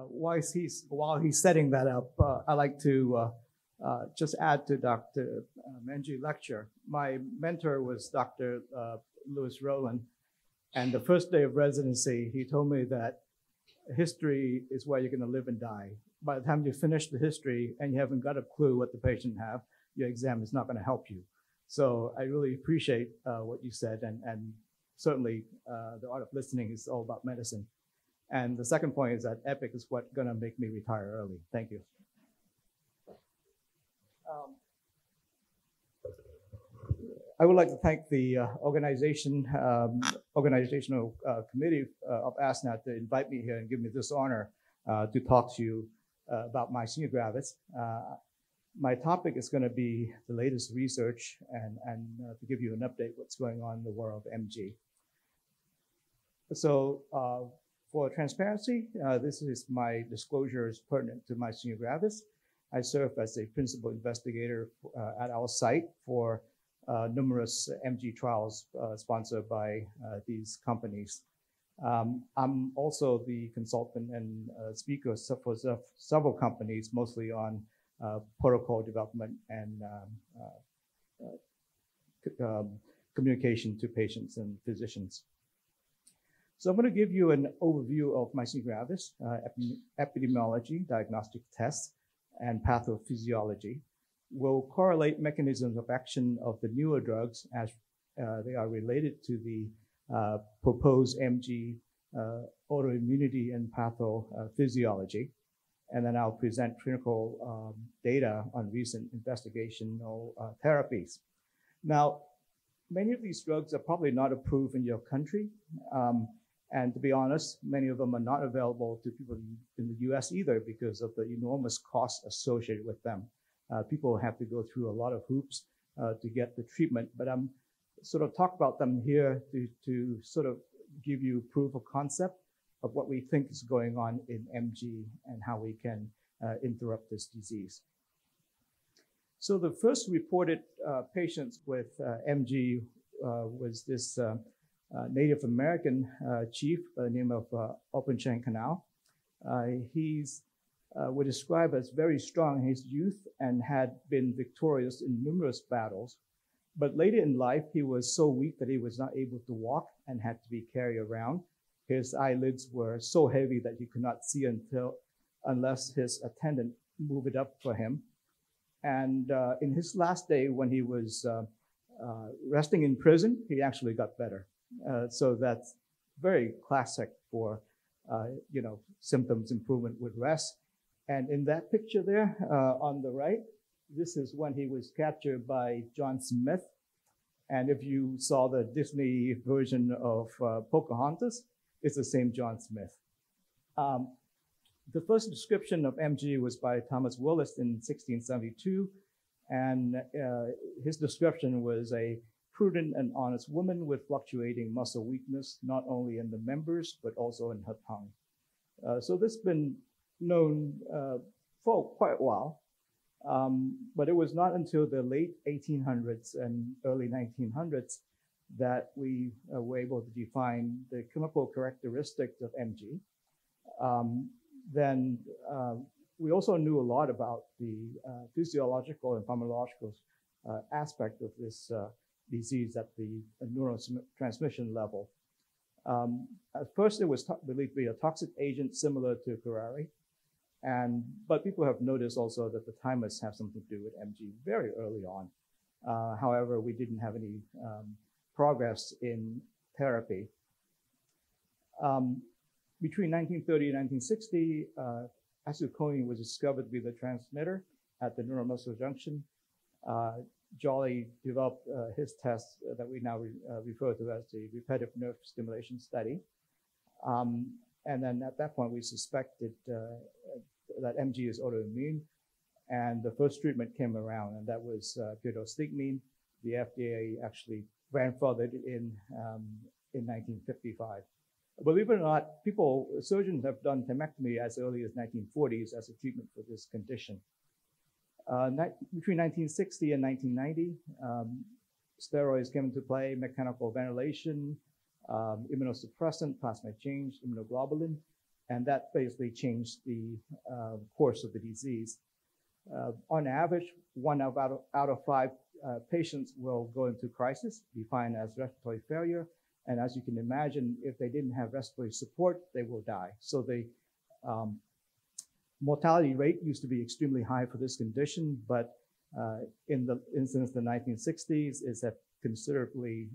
While he's setting that up, I'd like to just add to Dr. Menji's lecture. My mentor was Dr. Louis Rowland, and the first day of residency, he told me that history is where you're going to live and die. By the time you finish the history and you haven't got a clue what the patient have, your exam is not going to help you. So I really appreciate what you said, and certainly the art of listening is all about medicine. And the second point is that EPIC is what's going to make me retire early. Thank you. I would like to thank the organizational committee of ASNA to invite me here and give me this honor to talk to you about myasthenia gravis. My topic is going to be the latest research and to give you an update what's going on in the world of MG. So for transparency, this is my disclosures pertinent to myasthenia gravis. I serve as a principal investigator at our site for numerous MG trials sponsored by these companies. I'm also the consultant and speaker for several companies, mostly on protocol development and communication to patients and physicians. So I'm going to give you an overview of myasthenia gravis, epidemiology, diagnostic tests, and pathophysiology. We'll correlate mechanisms of action of the newer drugs as they are related to the proposed MG autoimmunity and pathophysiology. And then I'll present clinical data on recent investigational therapies. Now, many of these drugs are probably not approved in your country. And to be honest, many of them are not available to people in the US either because of the enormous costs associated with them. People have to go through a lot of hoops to get the treatment, but I'm sort of talk about them here to sort of give you proof of concept of what we think is going on in MG and how we can interrupt this disease. So the first reported patients with MG was this Native American chief by the name of Opunchang Canal. He's was described as very strong in his youth and had been victorious in numerous battles. But later in life, he was so weak that he was not able to walk and had to be carried around. His eyelids were so heavy that he could not see unless his attendant moved it up for him. And in his last day, when he was resting in prison, he actually got better. So that's very classic for symptoms improvement with rest. And in that picture there on the right, this is when he was captured by John Smith. And if you saw the Disney version of Pocahontas, it's the same John Smith. The first description of MG was by Thomas Willis in 1672. And his description was a prudent and honest woman with fluctuating muscle weakness, not only in the members, but also in her tongue. So this has been known for quite a while. But it was not until the late 1800s and early 1900s that we were able to define the clinical characteristics of MG. Then we also knew a lot about the physiological and pharmacological aspect of this disease at the neurotransmission level. At first, it was believed to be a toxic agent similar to curare. But people have noticed also that the thymus have something to do with MG very early on. However, we didn't have any progress in therapy. Between 1930 and 1960, acetylcholine was discovered to be the transmitter at the neuromuscular junction. Jolly developed his test that we now refer to as the repetitive nerve stimulation study. And then at that point, we suspected that MG is autoimmune. And the first treatment came around, and that was pyridostigmine. The FDA actually grandfathered it in 1955. Believe it or not, surgeons have done thymectomy as early as 1940s as a treatment for this condition. Between 1960 and 1990, steroids came into play, mechanical ventilation, immunosuppressant, plasma change, immunoglobulin. And that basically changed the course of the disease. On average, one out of five patients will go into crisis, defined as respiratory failure. And as you can imagine, if they didn't have respiratory support, they will die. So the mortality rate used to be extremely high for this condition, but since the 1960s, it's have considerably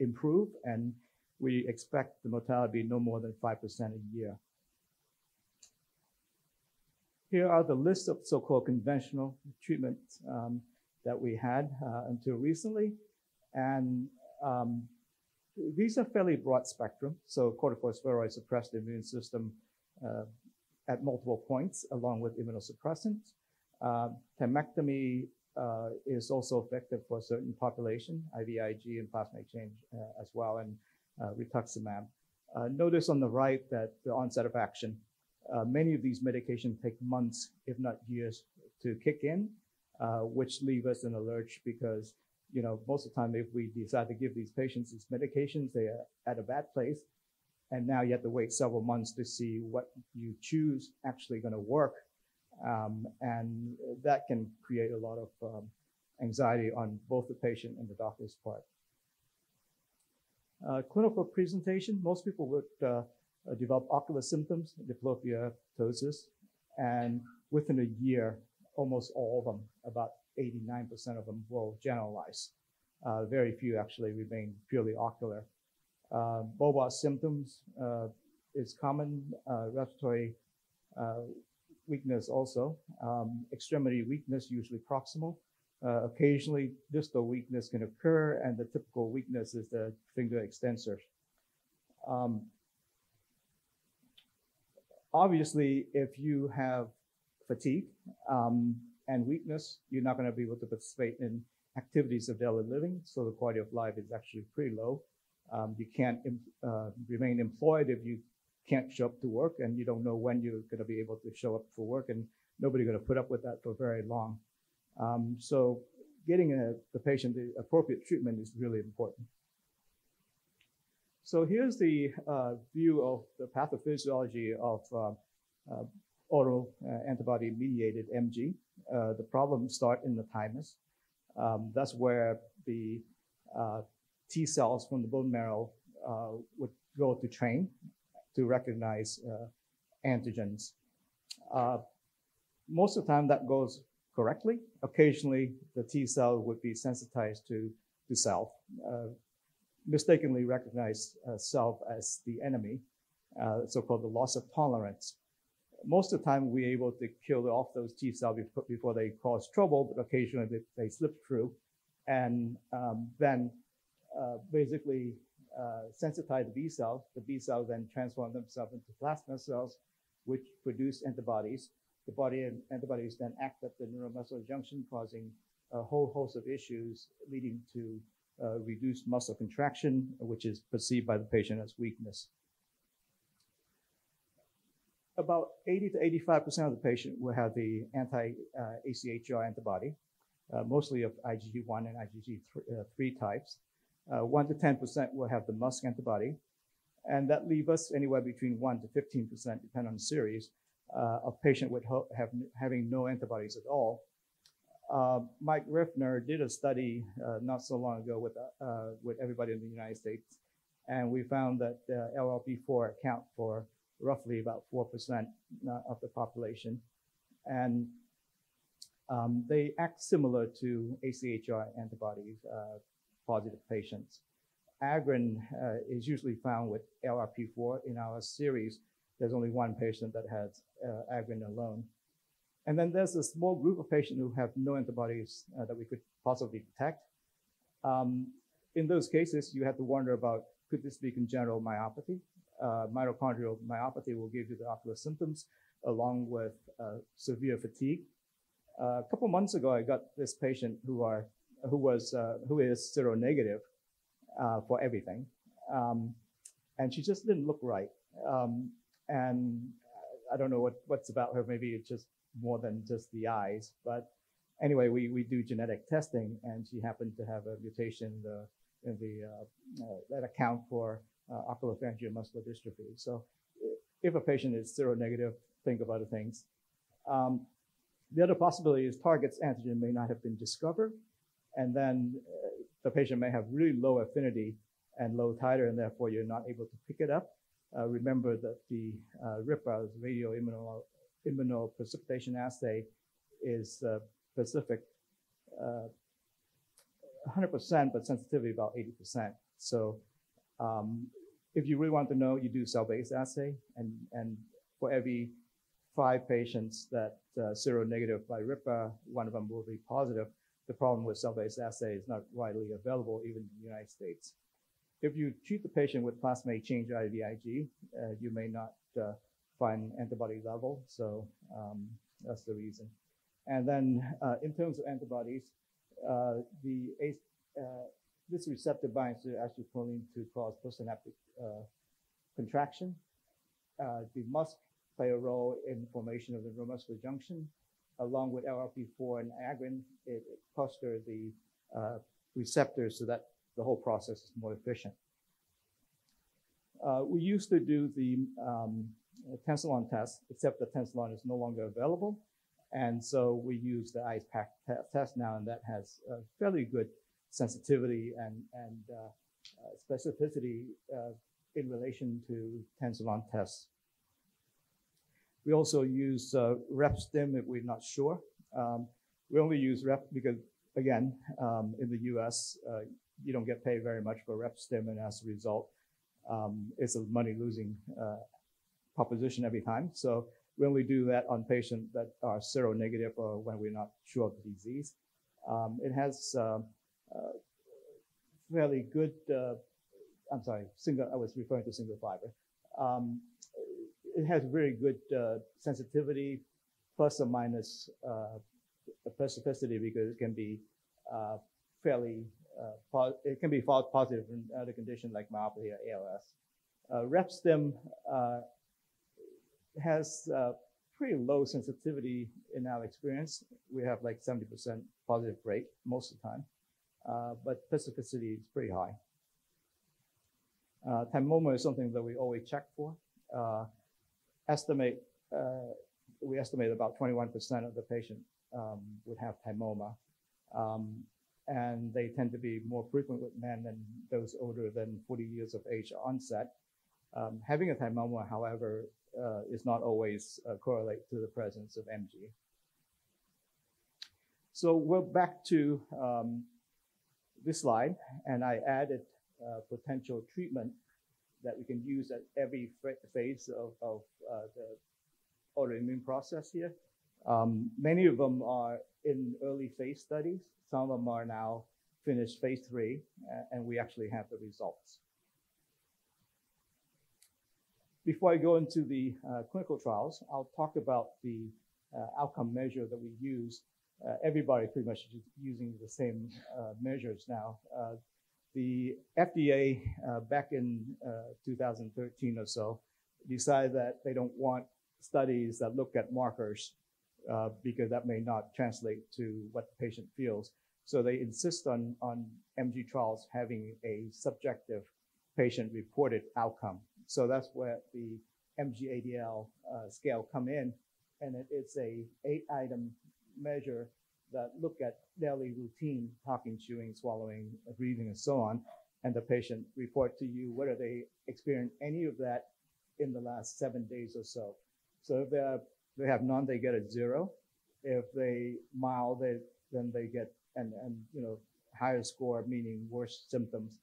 improved, and we expect the mortality to be no more than 5% a year. Here are the list of so-called conventional treatments that we had until recently. And these are fairly broad spectrum. So corticosteroids suppress the immune system at multiple points, along with immunosuppressants. Thymectomy is also effective for a certain population, IVIG and plasma exchange as well, and rituximab. Notice on the right that the onset of action. Many of these medications take months, if not years, to kick in, which leave us in a lurch because, you know, most of the time if we decide to give these patients these medications, they are at a bad place. And now you have to wait several months to see what you choose actually going to work. And that can create a lot of anxiety on both the patient and the doctor's part. Clinical presentation, most people would develop ocular symptoms, diplopia, ptosis, and within a year, almost all of them, about 89% of them will generalize. Very few actually remain purely ocular. Bulbar symptoms is common, respiratory weakness also, extremity weakness, usually proximal. Occasionally, distal weakness can occur, and the typical weakness is the finger extensor. Obviously, if you have fatigue and weakness, you're not going to be able to participate in activities of daily living, so the quality of life is actually pretty low. You can't remain employed if you can't show up to work, and you don't know when you're going to be able to show up for work, and nobody's going to put up with that for very long. So getting the patient the appropriate treatment is really important. So here's the view of the pathophysiology of oral antibody-mediated MG. The problems start in the thymus. That's where the T cells from the bone marrow would go to train to recognize antigens. Most of the time that goes correctly. Occasionally the T cell would be sensitized to self, mistakenly recognize self as the enemy, so-called the loss of tolerance. Most of the time we're able to kill off those T cells before they cause trouble, but occasionally they slip through and then basically sensitize the B cells. The B cells then transform themselves into plasma cells, which produce antibodies. The body antibodies then act at the neuromuscular junction, causing a whole host of issues, leading to reduced muscle contraction, which is perceived by the patient as weakness. About 80 to 85% of the patient will have the anti-AChR antibody, mostly of IgG1 and IgG3 types. 1 to 10% will have the MuSK antibody, and that leaves us anywhere between 1 to 15%, depending on the series, of patient with having no antibodies at all. Mike Riffner did a study not so long ago with everybody in the United States, and we found that LLP4 account for roughly about 4% of the population, and they act similar to AChR antibodies, positive patients. Agrin is usually found with LRP4. In our series, there's only one patient that has Agrin alone. And then there's a small group of patients who have no antibodies that we could possibly detect. In those cases, you have to wonder about, could this be congenital myopathy? Mitochondrial myopathy will give you the ocular symptoms along with severe fatigue. A couple months ago, I got this patient who is seronegative for everything, and she just didn't look right. And I don't know what's about her. Maybe it's just more than just the eyes. But anyway, we do genetic testing, and she happened to have a mutation that account for oculopharyngeal muscular dystrophy. So if a patient is seronegative, think of other things. The other possibility is target's antigen may not have been discovered, and then the patient may have really low affinity and low titer, and therefore you're not able to pick it up. Remember that the RIPA, radio immunoprecipitation assay, is specific 100%, but sensitivity about 80%. So if you really want to know, you do cell-based assay, and for every 5 patients that seronegative by RIPA, 1 of them will be positive. The problem with cell-based assay is not widely available, even in the United States. If you treat the patient with plasmate change IVIG, you may not find antibody level, so that's the reason. And then in terms of antibodies, this receptor binds to acetylcholine to cause postsynaptic contraction. They must play a role in formation of the neuromuscular junction. Along with LRP4 and agrin, it clusters the receptors so that the whole process is more efficient. We used to do the tensilon test, except the tensilon is no longer available. And so we use the ICE-PAC test now, and that has fairly good sensitivity and specificity in relation to tensilon tests. We also use RepStim if we're not sure. We only use Rep because, again, in the US, you don't get paid very much for RepStim, and as a result, it's a money-losing proposition every time. So we only do that on patients that are seronegative or when we're not sure of the disease. It has fairly good, I was referring to single fiber. It has very good sensitivity, plus or minus specificity, because it can be fairly, it can be false positive in other conditions like myopathy or ALS. RepStim has pretty low sensitivity in our experience. We have like 70% positive rate most of the time, but specificity is pretty high. Thymoma is something that we always check for. We estimate about 21% of the patient would have thymoma, and they tend to be more frequent with men than those older than 40 years of age onset. Having a thymoma, however, is not always correlate to the presence of MG. So we're back to this slide, and I added potential treatment that we can use at every phase of the autoimmune process here. Many of them are in early phase studies. Some of them are now finished phase 3, and we actually have the results. Before I go into the clinical trials, I'll talk about the outcome measure that we use. Everybody pretty much is using the same measures now. The FDA, back in 2013 or so, decided that they don't want studies that look at markers because that may not translate to what the patient feels. So they insist on MG trials having a subjective patient-reported outcome. So that's where the MG-ADL scale come in, and it's a 8-item measure that look at daily routine, talking, chewing, swallowing, breathing, and so on, and the patient report to you whether they experienced any of that in the last 7 days or so. So if they have none, they get a 0. If they mild, then they get and higher score, meaning worse symptoms.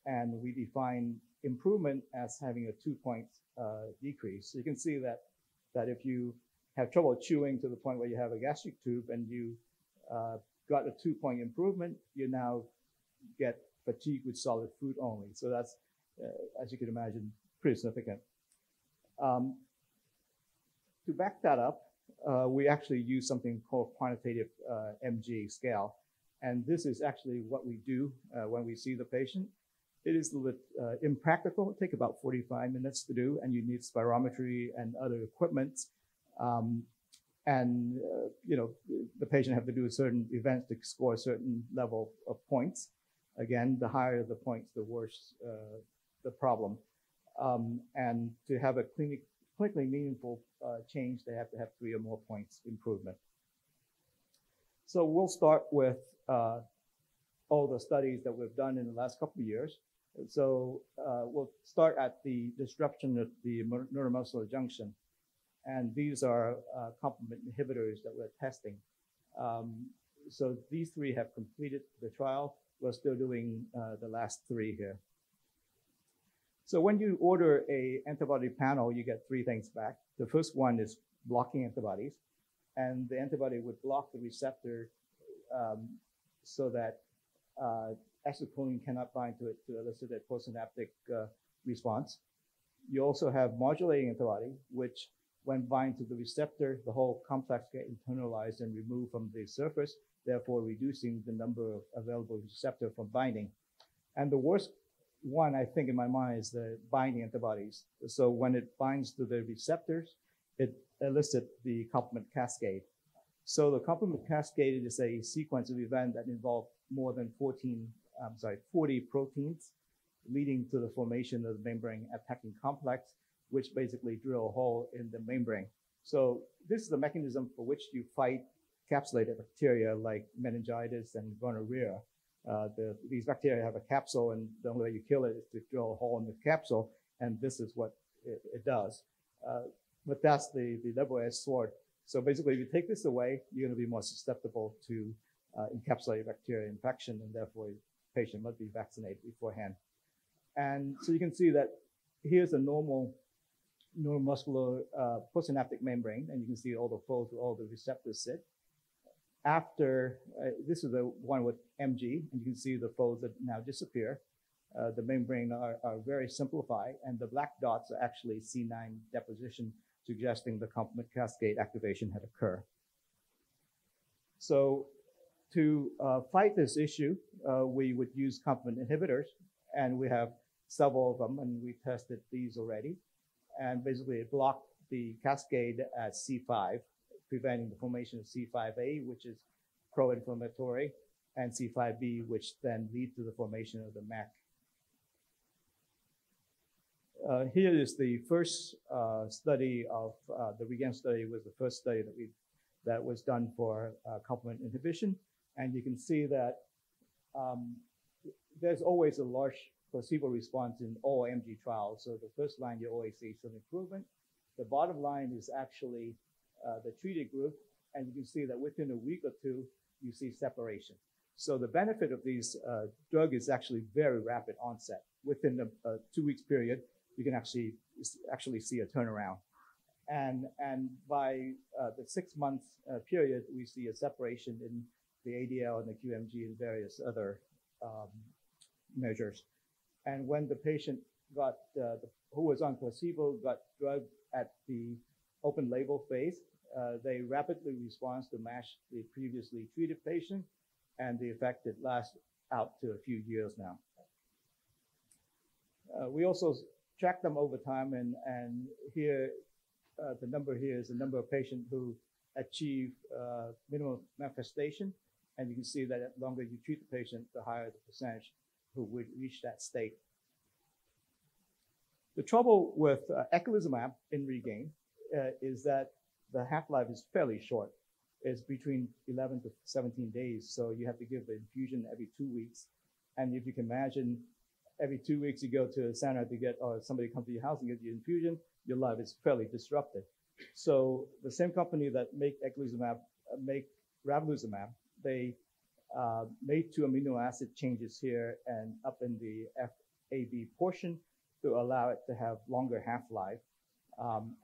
And we define improvement as having a 2-point decrease. So you can see that if you have trouble chewing to the point where you have a gastric tube and you got a 2-point improvement, you now get fatigue with solid food only. So that's, as you can imagine, pretty significant. To back that up, we actually use something called quantitative MG scale. And this is actually what we do when we see the patient. It is a little bit impractical. It takes about 45 minutes to do, and you need spirometry and other equipment. The patient have to do certain events to score a certain level of points. Again, the higher the points, the worse the problem. And to have a clinically meaningful change, they have to have 3 or more points improvement. So we'll start with all the studies that we've done in the last couple of years. So we'll start at the disruption of the neuromuscular junction. And these are complement inhibitors that we're testing. So these 3 have completed the trial. We're still doing the last 3 here. So when you order a antibody panel, you get 3 things back. The first one is blocking antibodies. And the antibody would block the receptor so that acetylcholine cannot bind to it to elicit a postsynaptic response. You also have modulating antibody, which when bind to the receptor, the whole complex get internalized and removed from the surface, therefore reducing the number of available receptor from binding. And the worst one, I think, in my mind is the binding antibodies. So when it binds to the receptors, it elicits the complement cascade. So the complement cascade is a sequence of events that involve more than 40 proteins, leading to the formation of the membrane attacking complex, which basically drill a hole in the membrane. So this is the mechanism for which you fight capsulated bacteria like meningitis and gonorrhea. These bacteria have a capsule, and the only way you kill it is to drill a hole in the capsule, and this is what it does. But that's the double-edged sword. So basically, if you take this away, you're going to be more susceptible to encapsulated bacteria infection, and therefore, the patient must be vaccinated beforehand. And so you can see that here's a normal neuromuscular postsynaptic membrane, and you can see all the folds where all the receptors sit. After, this is the one with MG, and you can see the folds that now disappear. The membrane are very simplified, and the black dots are actually C9 deposition, suggesting the complement cascade activation had occurred. So to fight this issue, we would use complement inhibitors, and we have several of them, and we tested these already. And basically, it blocked the cascade at C5, preventing the formation of C5a, which is pro-inflammatory, and C5b, which then lead to the formation of the MAC. Here is the first study of the REGAIN study. Was the first study that was done for complement inhibition, and you can see that there's always a large placebo response in all MG trials. So the first line you always see some improvement. The bottom line is actually the treated group, and you can see that within a week or 2, you see separation. So the benefit of these drug is actually very rapid onset. Within a 2 weeks period, you can actually see a turnaround. And by the 6 months period, we see a separation in the ADL and the QMG and various other measures. And when the patient got, who was on placebo, got drug at the open label phase, they rapidly respond to match the previously treated patient, and the effect lasts out to a few years now. We also track them over time, and here, the number here is the number of patients who achieve minimal manifestation, and you can see that the longer you treat the patient, the higher the percentage who would reach that state. The trouble with eculizumab in REGAIN is that the half-life is fairly short. It's between 11 to 17 days, so you have to give the infusion every 2 weeks. And if you can imagine, every 2 weeks you go to a center to get, or somebody comes to your house and gives you infusion, your life is fairly disrupted. So the same company that make eculizumab, make ravulizumab, they made 2 amino acid changes here and up in the FAB portion to allow it to have longer half-life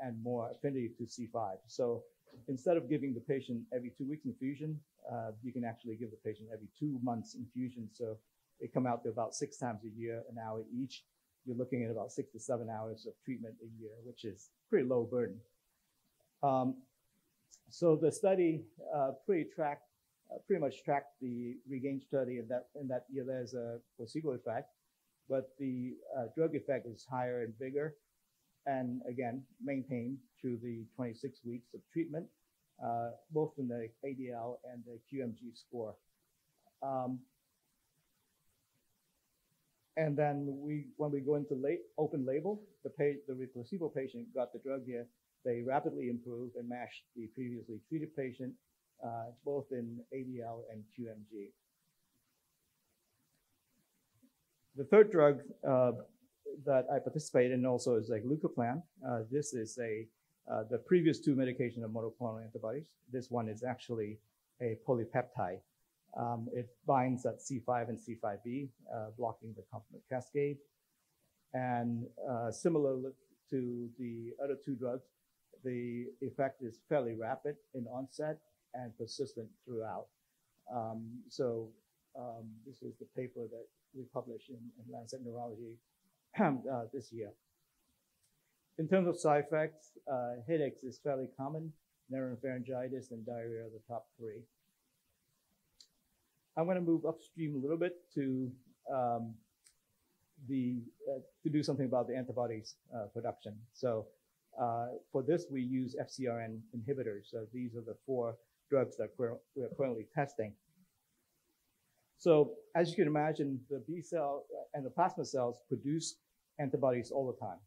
and more affinity to C5. So instead of giving the patient every 2 weeks infusion, you can actually give the patient every 2 months infusion. So they come out to about 6 times a year, an hour each. You're looking at about 6 to 7 hours of treatment a year, which is pretty low burden. So the study pretty much tracked the REGAIN study in that year there's a placebo effect, but the drug effect is higher and bigger, and again, maintained through the 26 weeks of treatment, both in the ADL and the QMG score. And then when we go into open label, the placebo patient got the drug here. They rapidly improved and matched the previously treated patient, both in ADL and QMG. The third drug that I participate in also is like glucoplan. This is the previous two medication of monoclonal antibodies. This one is actually a polypeptide. It binds at C5 and C5b, blocking the complement cascade. And similar to the other two drugs, the effect is fairly rapid in onset and persistent throughout. This is the paper that we published in Lancet Neurology this year. In terms of side effects, headaches is fairly common. Naropharyngitis and diarrhea are the top three. I'm going to move upstream a little bit to do something about the antibodies production. So for this, we use FcRn inhibitors. So these are the 4 drugs that we are currently testing. So as you can imagine, the B cell and the plasma cells produce antibodies all the time.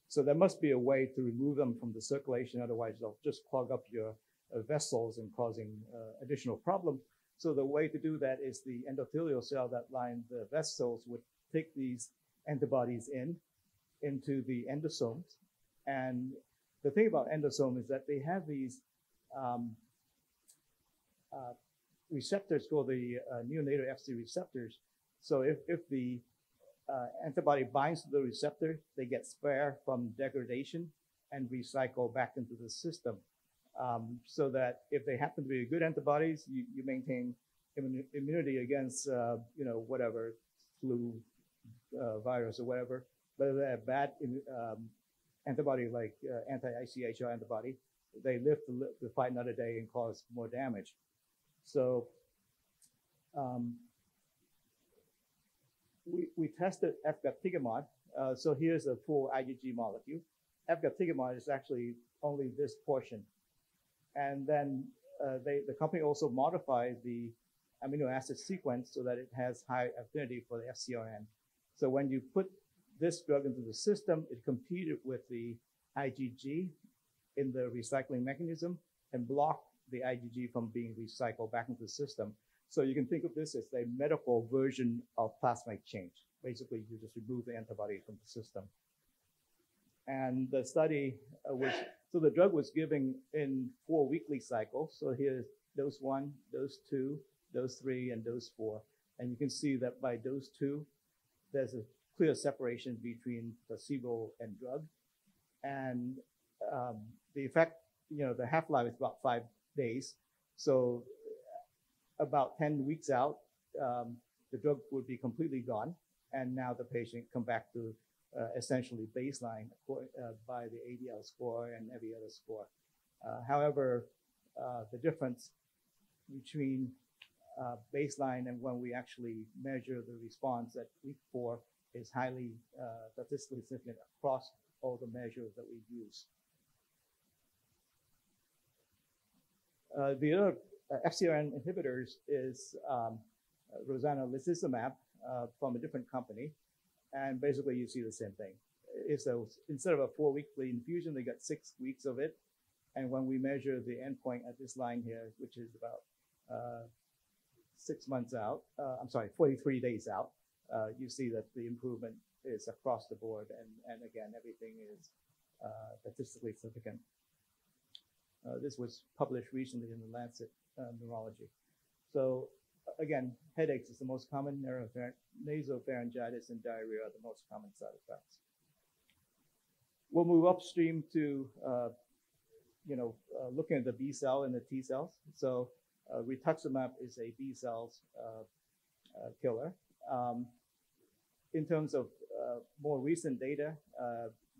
So there must be a way to remove them from the circulation. Otherwise, they'll just clog up your vessels and causing additional problems. So the way to do that is the endothelial cell that line the vessels would take these antibodies into the endosomes. And the thing about endosome is that they have these receptors called the neonatal Fc receptors. So if the antibody binds to the receptor, they get spared from degradation and recycle back into the system. So that if they happen to be good antibodies, you maintain immunity against whatever flu virus or whatever. But if they have bad antibody like anti-ICHR antibody, they live to fight another day and cause more damage. So we tested efgartigimod. So here's a full IgG molecule. Efgartigimod is actually only this portion. And then the company also modified the amino acid sequence so that it has high affinity for the FcRn. So when you put this drug into the system, it competed with the IgG in the recycling mechanism and blocked the IgG from being recycled back into the system. So you can think of this as a medical version of plasma exchange. Basically, you just remove the antibody from the system. And the study so the drug was given in 4 weekly cycles. So here's dose 1, dose 2, dose 3, and dose 4. And you can see that by dose 2, there's a clear separation between placebo and drug. And the effect, the half-life is about 5 days. So about 10 weeks out, the drug would be completely gone. And now the patient come back to essentially baseline by the ADL score and every other score. However, the difference between baseline and when we actually measure the response at week 4 is highly statistically significant across all the measures that we use. The other FcRn inhibitors is rozanolizumab from a different company. And basically, you see the same thing. Instead of a 4-weekly infusion, they got 6 weeks of it. And when we measure the endpoint at this line here, which is about 6 months out, 43 days out, you see that the improvement is across the board. And again, everything is statistically significant. This was published recently in the Lancet Neurology. So again, headaches is the most common, nasopharyngitis and diarrhea are the most common side effects. We'll move upstream to, looking at the B cell and the T cells. So rituximab is a B cells killer. In terms of more recent data,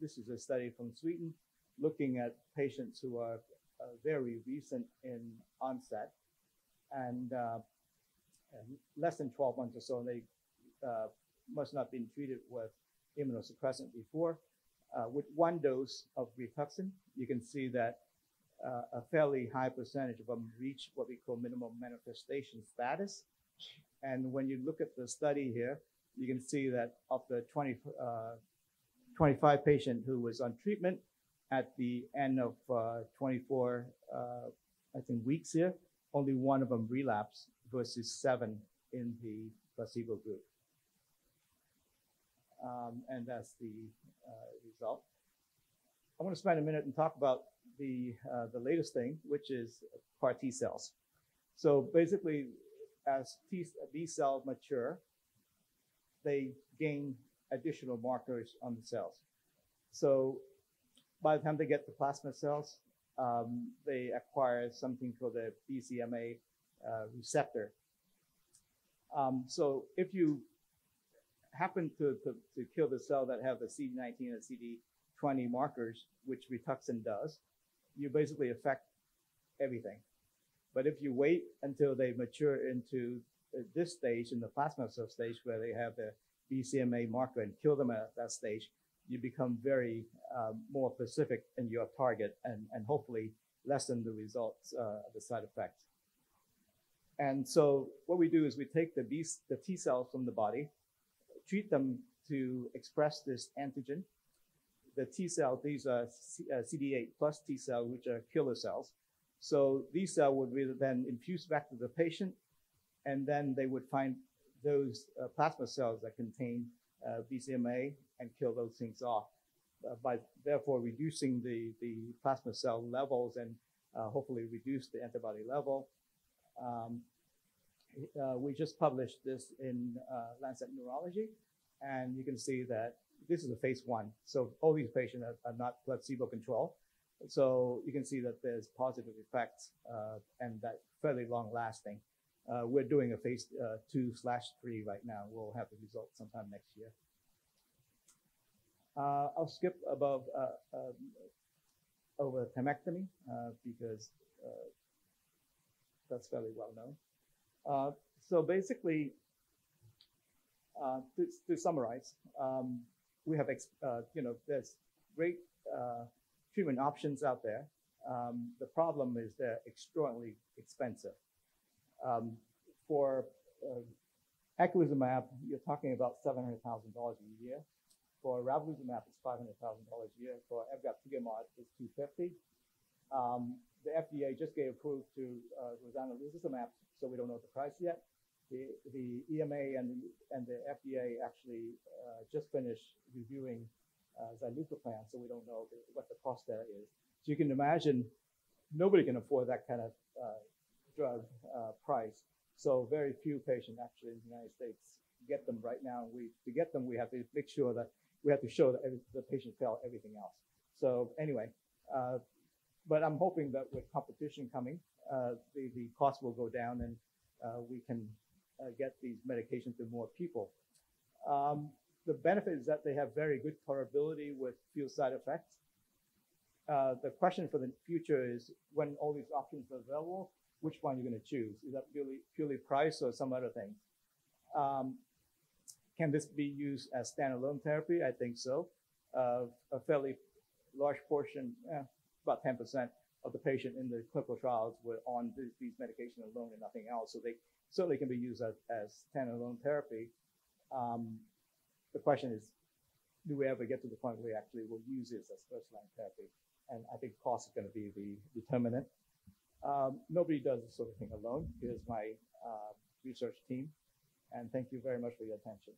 this is a study from Sweden looking at patients who are very recent in onset and less than 12 months or so, and they must not have been treated with immunosuppressant before. With 1 dose of Rituxan, you can see that a fairly high percentage of them reach what we call minimum manifestation status. And when you look at the study here, you can see that of the 25 patient who was on treatment at the end of 24, I think, weeks here, only one of them relapsed versus 7 in the placebo group. And that's the result. I want to spend a minute and talk about the latest thing, which is CAR T cells. So basically, as B cells mature, they gain additional markers on the cells. So by the time they get the plasma cells, they acquire something called the BCMA receptor. So if you happen to kill the cell that have the CD19 and CD20 markers, which Rituxan does, you basically affect everything. But if you wait until they mature into this stage, in the plasma cell stage, where they have the BCMA marker and kill them at that stage, you become very more specific in your target and hopefully lessen the results, the side effects. And so what we do is we take the T cells from the body, treat them to express this antigen. The T cell, these are CD8 plus T cells, which are killer cells. So these cells would be then infused back to the patient, and then they would find those plasma cells that contain BCMA and kill those things off by therefore reducing the plasma cell levels and hopefully reduce the antibody level. We just published this in Lancet Neurology, and you can see that this is a phase 1. So all these patients are not placebo controlled. So you can see that there's positive effects and that fairly long lasting. We're doing a phase 2/3 right now. We'll have the results sometime next year. I'll skip above over thymectomy because that's fairly well known. So basically, to summarize, we have there's great treatment options out there. The problem is they're extraordinarily expensive. For eculizumab, you're talking about $700,000 a year. For ravulizumab, it's $500,000 a year. For efgartigimod, it's $250,000. The FDA just gave approval to rozanolizumab, so we don't know the price yet. The EMA and the FDA actually just finished reviewing zilucoplan, so we don't know what the cost there is. So you can imagine nobody can afford that kind of drug price. So very few patients actually in the United States get them right now. To get them, we have to make sure that we have to show that the patient failed everything else. So anyway, but I'm hoping that with competition coming, the cost will go down and we can get these medications to more people. The benefit is that they have very good tolerability with few side effects. The question for the future is when all these options are available, which one you're going to choose? Is that purely price or some other thing? Can this be used as standalone therapy? I think so. A fairly large portion, about 10% of the patient in the clinical trials were on these medications alone and nothing else. So they certainly can be used as standalone therapy. The question is, do we ever get to the point where we actually will use this as first-line therapy? And I think cost is going to be the determinant. Nobody does this sort of thing alone. Here's my research team. And thank you very much for your attention.